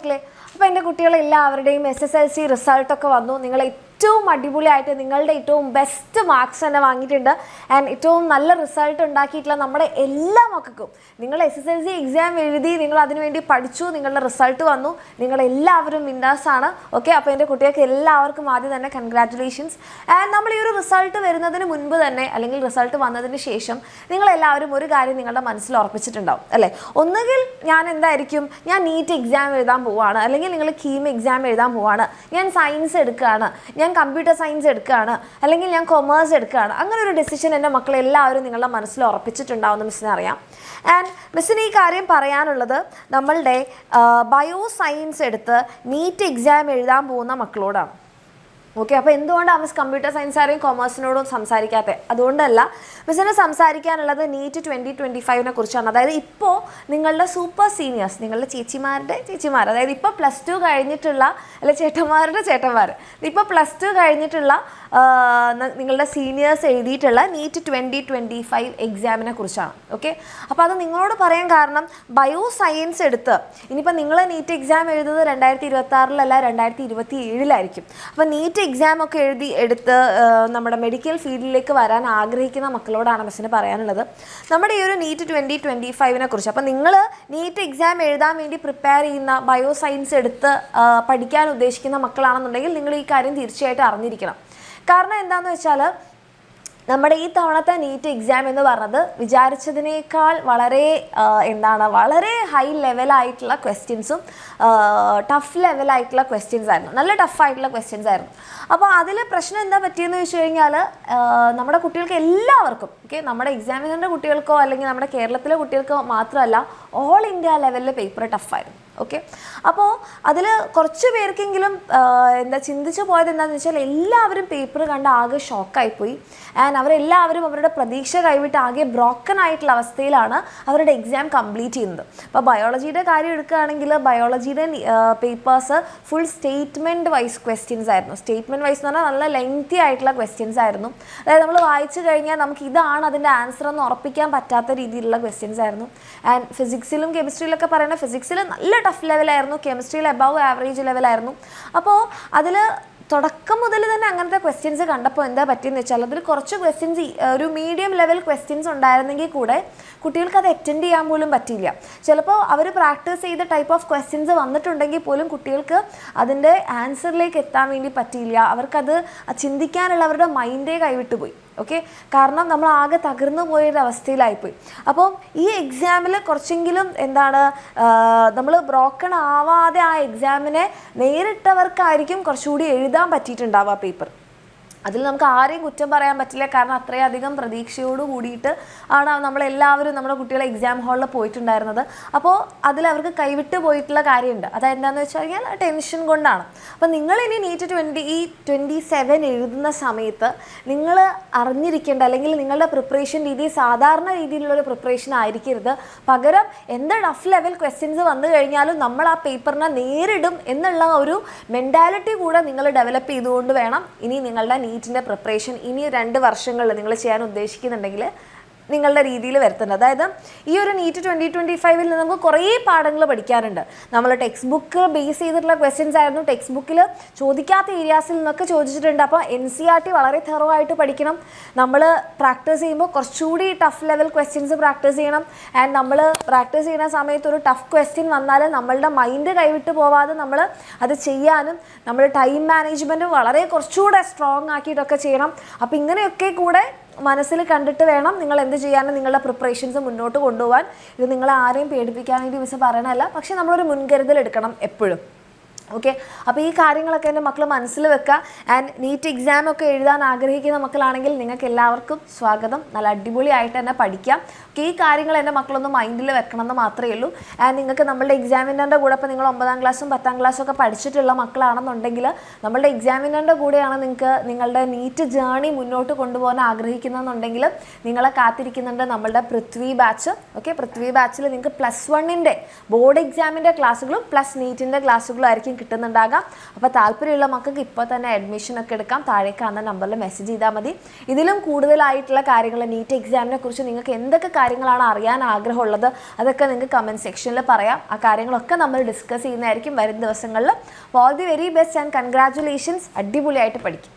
മക്കളെ? അപ്പോൾ എൻ്റെ കുട്ടികളെല്ലാവരുടെയും SSLC റിസൾട്ടൊക്കെ വന്നു. നിങ്ങൾ ഏറ്റവും അടിപൊളിയായിട്ട് നിങ്ങളുടെ ഏറ്റവും ബെസ്റ്റ് മാർക്സ് തന്നെ വാങ്ങിയിട്ടുണ്ട്. ആൻഡ് ഏറ്റവും നല്ല റിസൾട്ട് ഉണ്ടാക്കിയിട്ടുള്ള നമ്മുടെ എല്ലാ മക്കൾക്കും നിങ്ങൾ SSLC എക്സാം എഴുതി, നിങ്ങൾ അതിനുവേണ്ടി പഠിച്ചു, നിങ്ങളുടെ റിസൾട്ട് വന്നു, നിങ്ങളെല്ലാവരും വിന്നേഴ്സാണ്. ഓക്കെ, അപ്പോൾ എൻ്റെ കുട്ടികൾക്ക് എല്ലാവർക്കും ആദ്യം തന്നെ കൺഗ്രാറ്റുലേഷൻസ്. ആൻഡ് നമ്മൾ ഈ ഒരു റിസൾട്ട് വരുന്നതിന് മുൻപ് തന്നെ അല്ലെങ്കിൽ റിസൾട്ട് വന്നതിന് ശേഷം നിങ്ങളെല്ലാവരും ഒരു കാര്യം നിങ്ങളുടെ മനസ്സിൽ ഉറപ്പിച്ചിട്ടുണ്ടാവും അല്ലേ? ഒന്നുകിൽ ഞാൻ നീറ്റ് എക്സാം എഴുതാൻ പോവുകയാണ്, അല്ലെങ്കിൽ നിങ്ങൾ കീം എക്സാം എഴുതാൻ പോവുകയാണ്, ഞാൻ സയൻസ് എടുക്കുകയാണ്, ഞാൻ കമ്പ്യൂട്ടർ സയൻസ് എടുക്കുകയാണ്, അല്ലെങ്കിൽ ഞാൻ കൊമേഴ്സ് എടുക്കുകയാണ്. അങ്ങനെ ഒരു ഡിസിഷൻ എൻ്റെ മക്കളെല്ലാവരും നിങ്ങളുടെ മനസ്സിൽ ഉറപ്പിച്ചിട്ടുണ്ടാവുമെന്ന് മിസ്സിന് അറിയാം. ആൻഡ് മിസ്സിന് ഈ കാര്യം പറയാനുള്ളത് നമ്മളുടെ ബയോ സയൻസ് എടുത്ത് നീറ്റ് എക്സാം എഴുതാൻ പോകുന്ന മക്കളോടാണ്. ഓക്കെ, അപ്പോൾ എന്തുകൊണ്ടാണ് മിസ് കമ്പ്യൂട്ടർ സയൻസുകാരെയും കൊമേഴ്സിനോടും സംസാരിക്കാത്തത്? അതുകൊണ്ടല്ല, മിസ്സിന് സംസാരിക്കാനുള്ളത് നീറ്റ് 2025 കുറിച്ചാണ്. അതായത് ഇപ്പോൾ നിങ്ങളുടെ സൂപ്പർ സീനിയേഴ്സ്, നിങ്ങളുടെ ചേച്ചിമാർ, അതായത് ഇപ്പോൾ +2 കഴിഞ്ഞിട്ടുള്ള, അല്ലെ ചേട്ടന്മാർ, ഇപ്പോൾ +2 കഴിഞ്ഞിട്ടുള്ള നിങ്ങളുടെ സീനിയേഴ്സ് എഴുതിയിട്ടുള്ള നീറ്റ് 2025 എക്സാമിനെ കുറിച്ചാണ്. ഓക്കെ, അപ്പോൾ അത് നിങ്ങളോട് പറയാൻ കാരണം, ബയോ സയൻസ് എടുത്ത് ഇനിയിപ്പോൾ നിങ്ങൾ നീറ്റ് എക്സാം എഴുതുന്നത് 2026 2027 അപ്പോൾ നീറ്റ് എക്സാം ഒക്കെ എടുത്ത് നമ്മുടെ മെഡിക്കൽ ഫീൽഡിലേക്ക് വരാൻ ആഗ്രഹിക്കുന്ന മക്കളോടാണ് മിസ്സിന് പറയാനുള്ളത് നമ്മുടെ ഈ ഒരു നീറ്റ് 2025 കുറിച്ച്. അപ്പോൾ നിങ്ങൾ നീറ്റ് എക്സാം എഴുതാൻ വേണ്ടി പ്രിപ്പയർ ചെയ്യുന്ന ബയോ സയൻസ് എടുത്ത് പഠിക്കാൻ ഉദ്ദേശിക്കുന്ന മക്കളാണെന്നുണ്ടെങ്കിൽ നിങ്ങൾ ഈ കാര്യം തീർച്ചയായിട്ടും അറിഞ്ഞിരിക്കണം. കാരണം എന്താണെന്ന് വെച്ചാൽ, നമ്മുടെ ഈ തവണത്തെ നീറ്റ് എക്സാം എന്ന് പറഞ്ഞത് വിചാരിച്ചതിനേക്കാൾ വളരെ ഹൈ ലെവലായിട്ടുള്ള ക്വസ്റ്റ്യൻസും ടഫ് ലെവലായിട്ടുള്ള ക്വസ്റ്റ്യൻസ് ആയിരുന്നു, നല്ല ടഫായിട്ടുള്ള ക്വസ്റ്റ്യൻസ് ആയിരുന്നു. അപ്പോൾ അതിൽ പ്രശ്നം എന്താ പറ്റിയെന്ന് വെച്ച് കഴിഞ്ഞാൽ, നമ്മുടെ കുട്ടികൾക്ക് എല്ലാവർക്കും, ഓക്കെ, നമ്മുടെ എക്സാമിനറിൻ്റെ കുട്ടികൾക്കോ അല്ലെങ്കിൽ നമ്മുടെ കേരളത്തിലെ കുട്ടികൾക്കോ മാത്രമല്ല, ഓൾ ഇന്ത്യ ലെവലിൽ പേപ്പർ ടഫായിരുന്നു. ഓക്കെ, അപ്പോൾ അതിൽ കുറച്ച് പേർക്കെങ്കിലും ചിന്തിച്ചു പോയത് എന്താണെന്ന് വെച്ചാൽ, എല്ലാവരും പേപ്പർ കണ്ട് ആകെ ഷോക്കായിപ്പോയി. ആൻഡ് അവരെല്ലാവരും അവരുടെ പ്രതീക്ഷ കൈവിട്ട് ആകെ ബ്രോക്കൺ ആയിട്ടുള്ള അവസ്ഥയിലാണ് അവരുടെ എക്സാം കംപ്ലീറ്റ് ചെയ്യുന്നത്. അപ്പോൾ ബയോളജിയുടെ കാര്യം എടുക്കുകയാണെങ്കിൽ, ബയോളജിയുടെ papers full statement wise questions ആയിരുന്നു. സ്റ്റേറ്റ്മെൻറ്റ് വൈസ് എന്ന് പറഞ്ഞാൽ നല്ല ലെങ്തി ആയിട്ടുള്ള ക്വസ്റ്റ്യൻസ് ആയിരുന്നു. അതായത് നമ്മൾ വായിച്ചു കഴിഞ്ഞാൽ നമുക്ക് ഇതാണ് അതിൻ്റെ ആൻസർ എന്ന് ഉറപ്പിക്കാൻ പറ്റാത്ത രീതിയിലുള്ള ക്വസ്റ്റ്യൻസ് ആയിരുന്നു. ആൻഡ് ഫിസിക്സിലും കെമിസ്ട്രിയിലൊക്കെ പറയുന്ന, ഫിസിക്സിൽ നല്ല ടഫ് ലെവലായിരുന്നു, കെമിസ്ട്രിയിൽ അബവ് ആവറേജ് ലെവലായിരുന്നു. അപ്പോൾ അതിൽ തുടക്കം മുതൽ തന്നെ അങ്ങനത്തെ ക്വസ്റ്റ്യൻസ് കണ്ടപ്പോൾ എന്താ പറ്റിയെന്ന് വെച്ചാൽ, അതിൽ കുറച്ച് ക്വസ്റ്റ്യൻസ് ഒരു മീഡിയം ലെവൽ ക്വസ്റ്റ്യൻസ് ഉണ്ടായിരുന്നെങ്കിൽ കൂടെ കുട്ടികൾക്ക് അത് അറ്റൻഡ് ചെയ്യാൻ പോലും പറ്റില്ല. ചിലപ്പോൾ അവർ പ്രാക്ടീസ് ചെയ്ത ടൈപ്പ് ഓഫ് ക്വസ്റ്റ്യൻസ് വന്നിട്ടുണ്ടെങ്കിൽ പോലും കുട്ടികൾക്ക് അതിൻ്റെ ആൻസറിലേക്ക് എത്താൻ വേണ്ടി പറ്റിയില്ല. അവർക്കത് ചിന്തിക്കാനുള്ള അവരുടെ മൈൻഡേ കൈവിട്ടു പോയി. ഓക്കെ, കാരണം നമ്മൾ ആകെ തകർന്നു പോയൊരവസ്ഥയിലായിപ്പോയി. അപ്പോൾ ഈ എക്സാമിൽ കുറച്ചെങ്കിലും നമ്മൾ ബ്രോക്കൺ ആവാതെ ആ എക്സാമിനെ നേരിട്ടവർക്കായിരിക്കും കുറച്ചുകൂടി എഴുതാൻ പറ്റിയിട്ടുണ്ടാവുക പേപ്പർ. അതിൽ നമുക്ക് ആരെയും കുറ്റം പറയാൻ പറ്റില്ല, കാരണം അത്രയധികം പ്രതീക്ഷയോട് കൂടിയിട്ട് ആണ് നമ്മളെല്ലാവരും നമ്മുടെ കുട്ടികളെ എക്സാം ഹാളിൽ പോയിട്ടുണ്ടായിരുന്നത്. അപ്പോൾ അതിൽ അവർക്ക് കൈവിട്ട് പോയിട്ടുള്ള കാര്യമുണ്ട്. അതെന്താണെന്ന് വെച്ച് കഴിഞ്ഞാൽ ടെൻഷൻ കൊണ്ടാണ്. അപ്പോൾ നിങ്ങളിനി നീറ്റ് 2027 എഴുതുന്ന സമയത്ത് നിങ്ങൾ അറിഞ്ഞിരിക്കേണ്ട, അല്ലെങ്കിൽ നിങ്ങളുടെ പ്രിപ്പറേഷൻ രീതി സാധാരണ രീതിയിലുള്ളൊരു പ്രിപ്പറേഷൻ ആയിരിക്കരുത്. പകരം എന്ത് ടഫ് ലെവൽ ക്വസ്റ്റ്യൻസ് വന്നു കഴിഞ്ഞാലും നമ്മൾ ആ പേപ്പറിനെ നേരിടും എന്നുള്ള ഒരു മെൻറ്റാലിറ്റി കൂടെ നിങ്ങൾ ഡെവലപ്പ് ചെയ്തുകൊണ്ട് വേണം ഇനി നിങ്ങളുടെ നീറ്റിൻ്റെ പ്രിപ്പറേഷൻ ഇനി 2 വർഷങ്ങളിൽ നിങ്ങൾ ചെയ്യാൻ ഉദ്ദേശിക്കുന്നുണ്ടെങ്കിൽ നിങ്ങളുടെ രീതിയിൽ വരുത്തുന്നത്. അതായത് ഈ ഒരു നീറ്റ് 2025 നമുക്ക് കുറേ പാഠങ്ങൾ പഠിക്കാനുണ്ട്. നമ്മൾ ടെക്സ്റ്റ് ബുക്ക് ബേസ് ചെയ്തിട്ടുള്ള ക്വസ്റ്റ്യൻസ് ആയിരുന്നു. ടെക്സ്റ്റ് ബുക്കിൽ ചോദിക്കാത്ത ഏരിയാസിൽ നിന്നൊക്കെ ചോദിച്ചിട്ടുണ്ട്. അപ്പോൾ NCERT വളരെ തെറോ ആയിട്ട് പഠിക്കണം. നമ്മൾ പ്രാക്ടീസ് ചെയ്യുമ്പോൾ കുറച്ചുകൂടി ടഫ് ലെവൽ ക്വസ്റ്റ്യൻസ് പ്രാക്ടീസ് ചെയ്യണം. ആൻഡ് നമ്മൾ പ്രാക്ടീസ് ചെയ്യുന്ന സമയത്ത് ഒരു ടഫ് ക്വസ്റ്റ്യൻ വന്നാൽ നമ്മളുടെ മൈൻഡ് കൈവിട്ട് പോവാതെ നമ്മൾ അത് ചെയ്യാനും, നമ്മൾ ടൈം മാനേജ്മെൻറ്റും വളരെ കുറച്ചുകൂടെ സ്ട്രോങ് ആക്കിയിട്ടൊക്കെ ചെയ്യണം. അപ്പോൾ ഇങ്ങനെയൊക്കെ കൂടെ മനസ്സിൽ കണ്ടിട്ട് വേണം നിങ്ങൾ എന്ത് ചെയ്യാനും നിങ്ങളുടെ പ്രിപ്പറേഷൻസ് മുന്നോട്ട് കൊണ്ടുപോകാൻ. ഇത് നിങ്ങളെ ആരെയും പേടിപ്പിക്കാൻ വേണ്ടി മിസ് പറയണമല്ല, പക്ഷേ നമ്മളൊരു മുൻകരുതൽ എടുക്കണം എപ്പോഴും. ഓക്കെ, അപ്പോൾ ഈ കാര്യങ്ങളൊക്കെ എൻ്റെ മക്കൾ മനസ്സിൽ വെക്കുക. ആൻഡ് നീറ്റ് എക്സാം ഒക്കെ എഴുതാൻ ആഗ്രഹിക്കുന്ന മക്കളാണെങ്കിൽ നിങ്ങൾക്ക് എല്ലാവർക്കും സ്വാഗതം. നല്ല അടിപൊളിയായിട്ട് തന്നെ പഠിക്കാം. ഓക്കെ, ഈ കാര്യങ്ങൾ എൻ്റെ മക്കളൊന്ന് മൈൻഡിൽ വെക്കണം എന്ന് മാത്രമേ ഉള്ളൂ. ആൻഡ് നിങ്ങൾക്ക് നമ്മളുടെ എക്സാമിനറിൻ്റെ കൂടെ, ഇപ്പോൾ നിങ്ങൾ 9ാം ക്ലാസ്സും 10ാം ക്ലാസ്സും ഒക്കെ പഠിച്ചിട്ടുള്ള മക്കളാണെന്നുണ്ടെങ്കിൽ, നമ്മളുടെ എക്സാമിനറിൻ്റെ കൂടെയാണ് നിങ്ങൾക്ക് നിങ്ങളുടെ നീറ്റ് ജേർണി മുന്നോട്ട് കൊണ്ടുപോകാൻ ആഗ്രഹിക്കുന്നതെന്നുണ്ടെങ്കിൽ നിങ്ങളെ കാത്തിരിക്കുന്നുണ്ട് നമ്മളുടെ പൃഥ്വി ബാച്ച്. ഓക്കെ, പൃഥ്വി ബാച്ചിൽ നിങ്ങൾക്ക് +1ൻ്റെ ബോർഡ് എക്സാമിൻ്റെ ക്ലാസ്സുകളും പ്ലസ് നീറ്റിൻ്റെ ക്ലാസ്സുകളും ആയിരിക്കും കിട്ടുന്നുണ്ടാകാം. അപ്പോൾ താല്പര്യമുള്ള മക്കൾക്ക് ഇപ്പോൾ തന്നെ അഡ്മിഷനൊക്കെ എടുക്കാം. താഴെ കാണുന്ന നമ്പറിൽ മെസ്സേജ് ചെയ്താൽ മതി. ഇതിലും കൂടുതലായിട്ടുള്ള കാര്യങ്ങൾ നീറ്റ് എക്സാമിനെ കുറിച്ച് നിങ്ങൾക്ക് എന്തൊക്കെ കാര്യങ്ങളാണ് അറിയാൻ ആഗ്രഹമുള്ളത് അതൊക്കെ നിങ്ങൾക്ക് കമൻറ്റ് സെക്ഷനിൽ പറയാം. ആ കാര്യങ്ങളൊക്കെ നമ്മൾ ഡിസ്കസ് ചെയ്യുന്നതായിരിക്കും വരും ദിവസങ്ങളിൽ. All the very best and congratulations. അടിപൊളിയായിട്ട് പഠിക്കും.